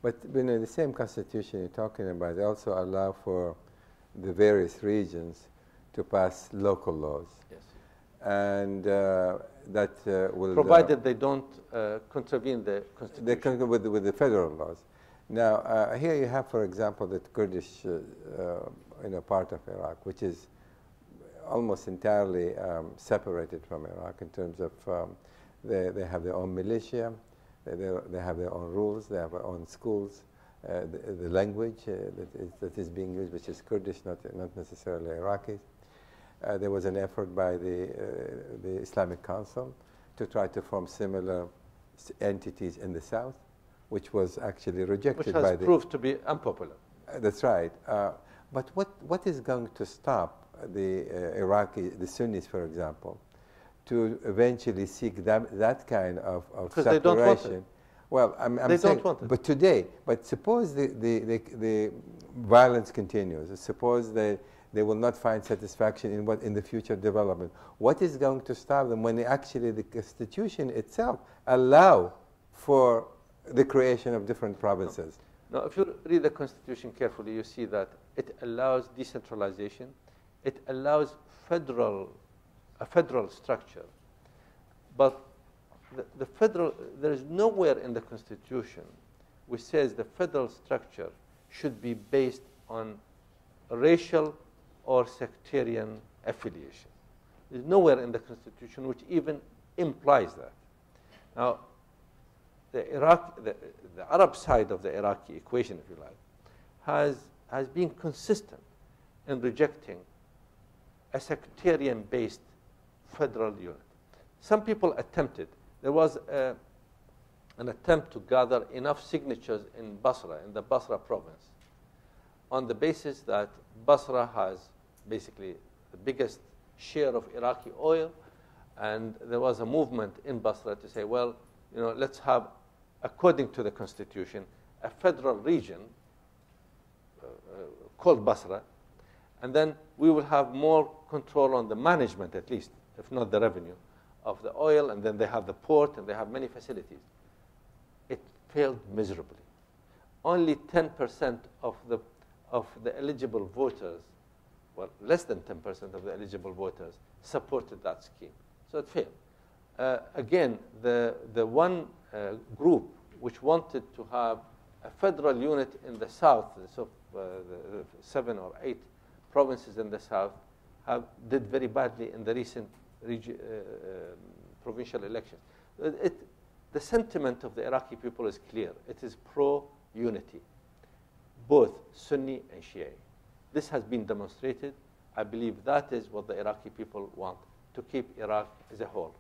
But you know, the same constitution you're talking about also allow for the various regions to pass local laws. Yes. And that will... Provided they don't contravene the constitution. They can go with the federal laws. Now, here you have, for example, the Kurdish part of Iraq, which is almost entirely separated from Iraq in terms of they have their own militia, they have their own rules, they have their own schools, the language that is being used, which is Kurdish, not necessarily Iraqi. There was an effort by the Islamic Council to try to form similar entities in the south, which was actually rejected by the... Which has proved to be unpopular. That's right. But what is going to stop the Sunnis, for example, to eventually seek that kind of separation? Because they don't want it. Well, I'm they saying, don't want it. But today, suppose the violence continues. Suppose they will not find satisfaction in the future development. What is going to stop them when actually the Constitution itself allow for the creation of different provinces? No, if you read the Constitution carefully, you see that it allows decentralization. It allows a federal structure. But there is nowhere in the Constitution which says the federal structure should be based on racial or sectarian affiliation. There's nowhere in the Constitution which even implies that. Now, the Arab side of the Iraqi equation, if you like, has been consistent in rejecting a sectarian-based federal unit. Some people attempted. There was an attempt to gather enough signatures in Basra, in the Basra province, on the basis that Basra has basically the biggest share of Iraqi oil, and there was a movement in Basra to say, well, let's have, according to the Constitution, a federal region called Basra, and then we will have more control on the management, at least, if not the revenue, of the oil, and then they have the port, and they have many facilities. It failed miserably. Only 10% of the eligible voters, well, less than 10% of the eligible voters supported that scheme. So it failed. Again, the one group which wanted to have a federal unit in the south, so the 7 or 8 provinces in the south, did very badly in the recent provincial elections. The sentiment of the Iraqi people is clear. It is pro-unity, both Sunni and Shia. This has been demonstrated. I believe that is what the Iraqi people want, to keep Iraq as a whole.